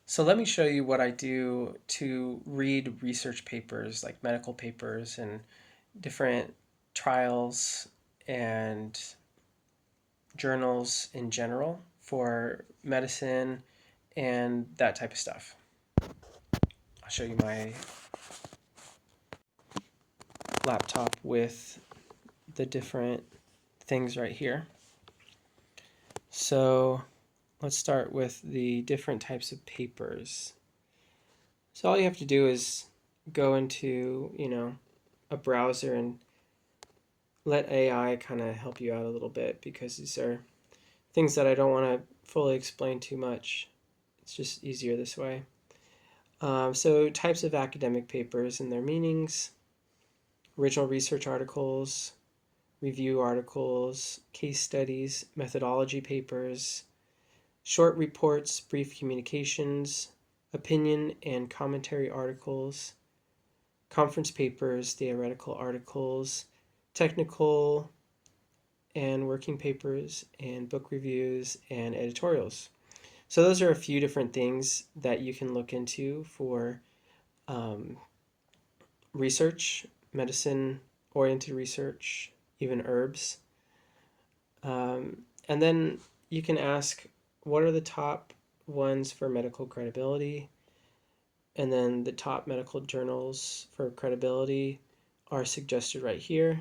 So let me show you what I do to read research papers, like medical papers and different trials and journals in general for medicine and that type of stuff. I'll show you my laptop with the different things right here. So let's start with the different types of papers. So all you have to do is go into, a browser and let AI kind of help you out a little bit because these are things that I don't want to fully explain too much. It's just easier this way. So types of academic papers and their meanings, original research articles, review articles, case studies, methodology papers, short reports, brief communications, opinion and commentary articles, conference papers, theoretical articles, technical and working papers, and book reviews and editorials. So those are a few different things that you can look into for um, research, medicine-oriented research, even herbs. And then you can ask, what are the top ones for medical credibility? And then the top medical journals for credibility are suggested right here.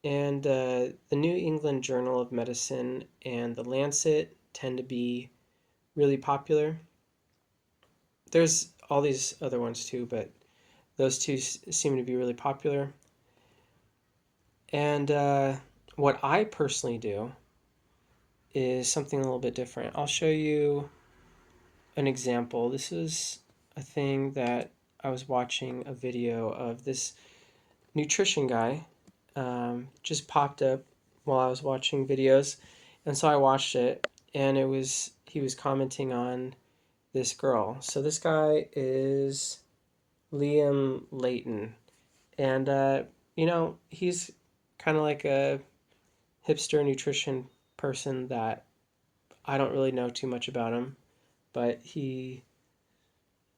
And the New England Journal of Medicine and the Lancet tend to be really popular. There's all these other ones too, but those two seem to be really popular. And what I personally do is something a little bit different. I'll show you an example. This is a thing that I was watching a video of. This nutrition guy just popped up while I was watching videos, and so I watched it, and he was commenting on this girl. So this guy is Liam Layton, and he's kind of like a hipster nutrition person that I don't really know too much about him, but he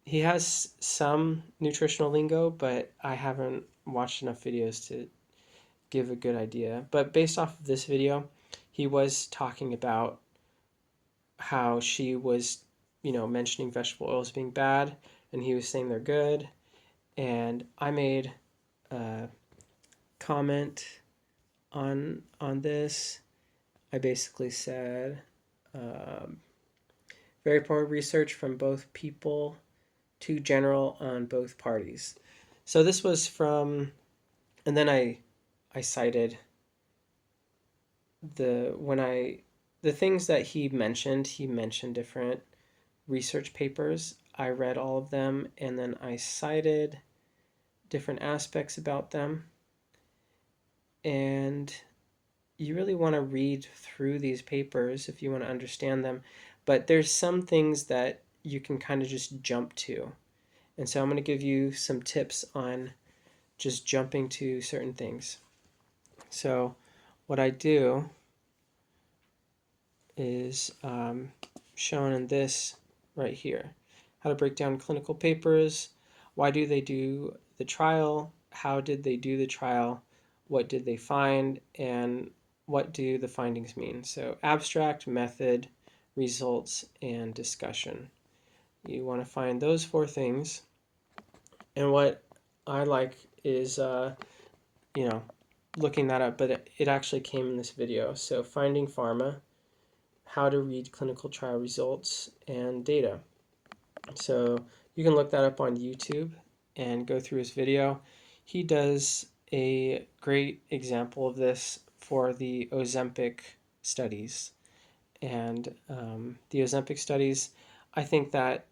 has some nutritional lingo, but I haven't watched enough videos to give a good idea. But based off of this video, he was talking about how she was, mentioning vegetable oils being bad, and he was saying they're good. And I made a comment on this. I basically said, um, very poor research from both people, too general on both parties. So this was from, and then I cited the when I the things that he mentioned different research papers. I read all of them and then I cited different aspects about them. And you really want to read through these papers if you want to understand them. But there's some things that you can kind of just jump to. And so I'm going to give you some tips on just jumping to certain things. So what I do is shown in this right here. How to break down clinical papers, why do they do the trial, how did they do the trial, what did they find, and what do the findings mean. So abstract, method, results, and discussion. You want to find those four things. And what I like is, you know, looking that up, but it actually came in this video. So finding pharma, how to read clinical trial results and data. So you can look that up on YouTube and go through his video. He does a great example of this for the Ozempic studies. And the Ozempic studies, I think that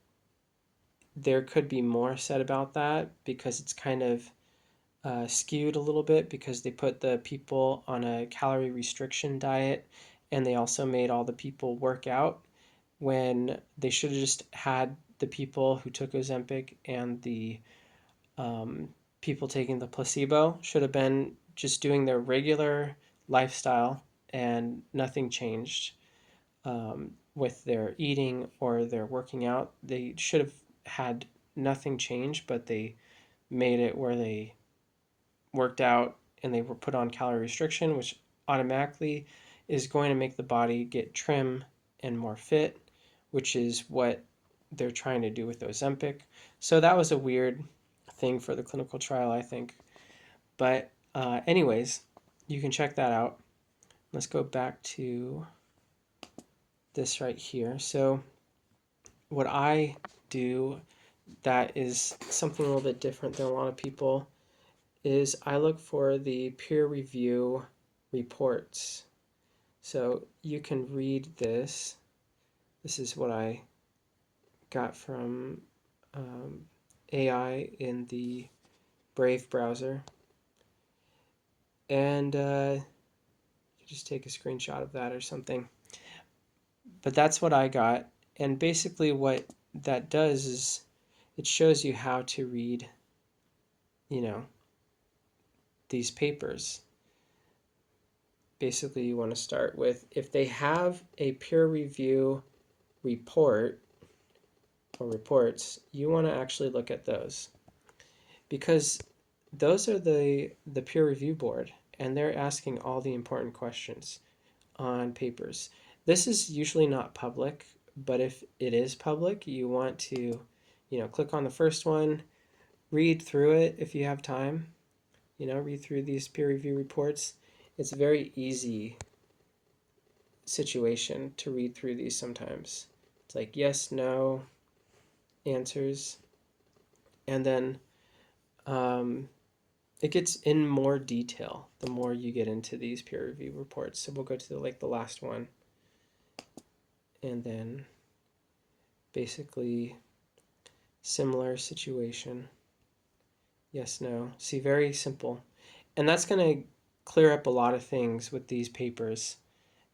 there could be more said about that because it's kind of skewed a little bit because they put the people on a calorie restriction diet and they also made all the people work out when they should have just had the people who took Ozempic and the um, people taking the placebo should have been just doing their regular lifestyle and nothing changed. with their eating or their working out. They should have had nothing change, but they made it where they worked out and they were put on calorie restriction, which automatically is going to make the body get trim and more fit, which is what they're trying to do with Ozempic. So that was a weird thing for the clinical trial, I think. But, anyways, you can check that out. Let's go back to this right here. So, what I do that is something a little bit different than a lot of people is I look for the peer review reports. So you can read this. This is what I got from AI in the Brave browser. And just take a screenshot of that or something. But that's what I got. And basically what that does is it shows you how to read, you know, these papers. Basically, you want to start with if they have a peer review report or reports, you want to actually look at those because those are the peer review board and they're asking all the important questions on papers. This is usually not public, but if it is public, you want to, click on the first one, read through it if you have time, read through these peer review reports. It's a very easy situation to read through these sometimes. It's like yes, no answers. And then it gets in more detail the more you get into these peer review reports. So we'll go to the last one. And then basically similar situation. Yes, no. See, very simple. And that's going to clear up a lot of things with these papers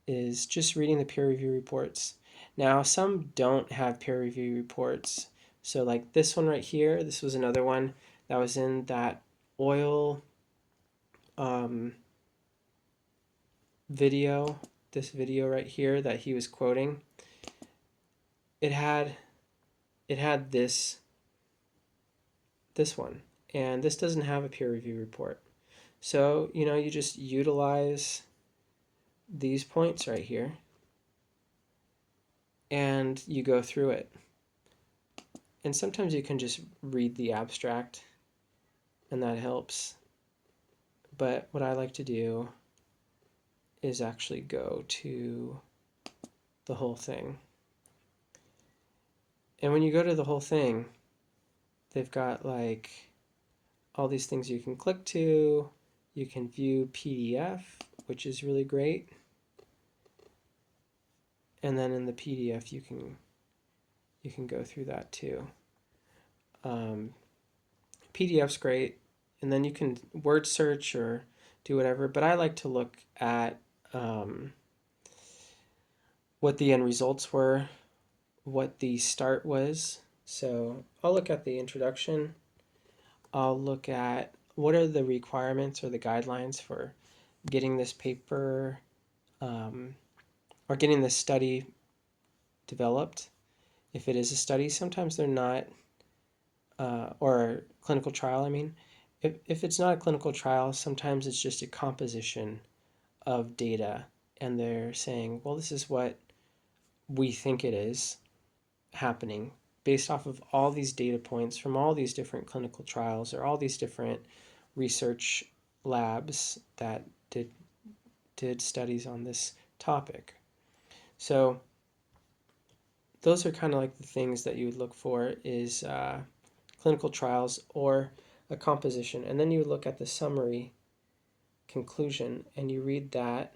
is just reading the peer review reports. Now, some don't have peer review reports. So like this one right here, this was another one that was in that oil video, this video right here that he was quoting. It had this one, and this doesn't have a peer review report. So, you just utilize these points right here and you go through it. And sometimes you can just read the abstract and that helps. But what I like to do is actually go to the whole thing. And when you go to the whole thing, they've got like all these things you can click to. You can view PDF, which is really great. And then in the PDF, you can go through that too. PDF's great, and then you can word search or do whatever. But I like to look at what the end results were, what the start was. So I'll look at the introduction. I'll look at what are the requirements or the guidelines for getting this paper or getting this study developed. If it is a study, sometimes they're not, or clinical trial, I mean. If it's not a clinical trial, sometimes it's just a composition of data, and they're saying, well, this is what we think it is happening based off of all these data points from all these different clinical trials or all these different research labs that did studies on this topic. So those are kind of like the things that you would look for is clinical trials or a composition. And then you look at the summary conclusion and you read that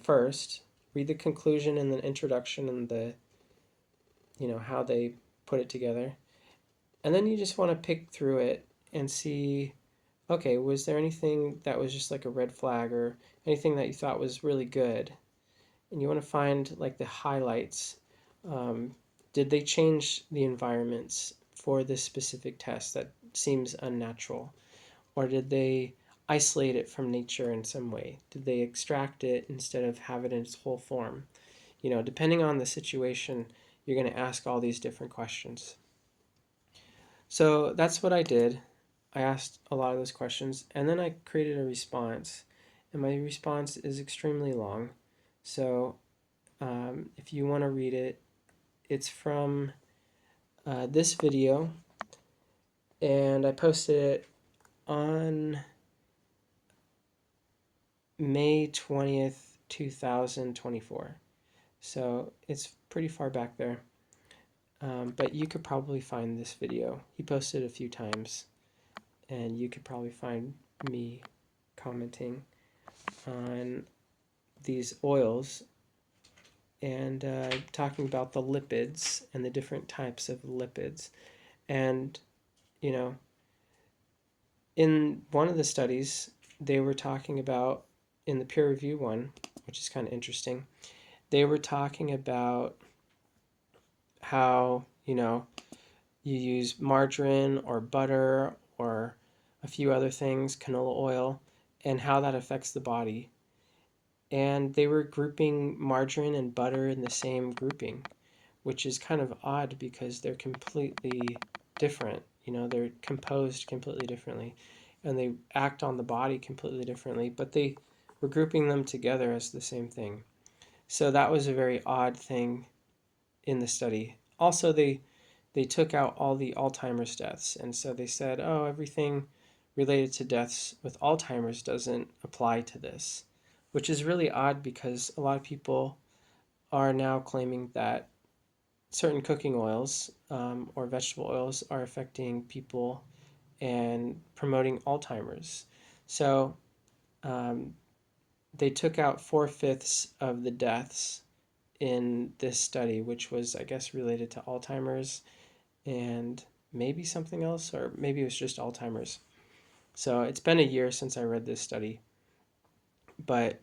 first. Read the conclusion and the introduction and the, how they put it together. And then you just want to pick through it and see, okay, was there anything that was just like a red flag or anything that you thought was really good? And you want to find like the highlights. Did they change the environments for this specific test that seems unnatural? Or did they isolate it from nature in some way? Did they extract it instead of have it in its whole form? depending on the situation, you're going to ask all these different questions. So that's what I did. I asked a lot of those questions, and then I created a response. And my response is extremely long. So if you want to read it, it's from this video, and I posted it on May 20th, 2024. So it's pretty far back there. But you could probably find this video. He posted it a few times, and you could probably find me commenting on these oils and talking about the lipids and the different types of lipids. And, you know, in one of the studies, they were talking about, in the peer review one, which is kind of interesting, they were talking about how, you use margarine or butter or a few other things, canola oil, and how that affects the body. And they were grouping margarine and butter in the same grouping, which is kind of odd because they're completely different. They're composed completely differently and they act on the body completely differently, but they were grouping them together as the same thing. So that was a very odd thing in the study. Also, they took out all the Alzheimer's deaths, and so they said, oh, everything related to deaths with Alzheimer's doesn't apply to this, which is really odd because a lot of people are now claiming that certain cooking oils or vegetable oils are affecting people and promoting Alzheimer's. So um, they took out 4/5 of the deaths in this study, which was, I guess, related to Alzheimer's and maybe something else, or maybe it was just Alzheimer's. So it's been a year since I read this study, but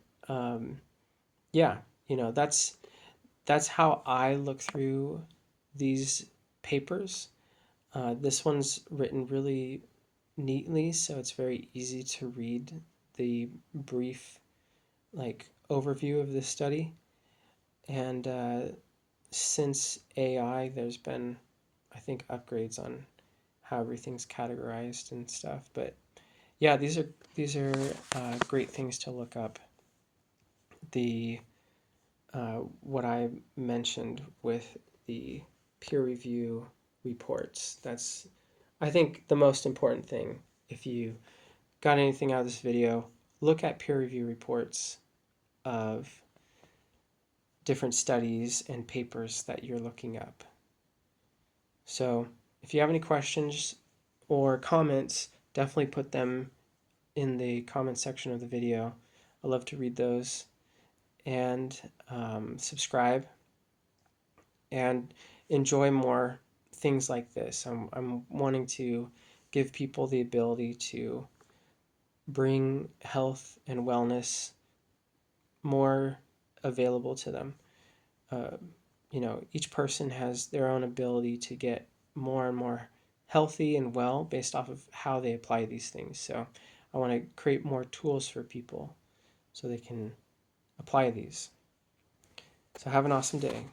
yeah, that's how I look through these papers. This one's written really neatly, so it's very easy to read the brief overview of this study. And since AI, there's been, I think, upgrades on how everything's categorized and stuff. But yeah, these are great things to look up. The what I mentioned with the peer review reports. That's, I think, the most important thing. If you got anything out of this video, look at peer review reports of different studies and papers that you're looking up. So if you have any questions or comments, definitely put them in the comment section of the video. I love to read those. And subscribe and enjoy more things like this. I'm wanting to give people the ability to bring health and wellness more available to them. Uh, each person has their own ability to get more and more healthy and well based off of how they apply these things. So I want to create more tools for people so they can apply these. So have an awesome day.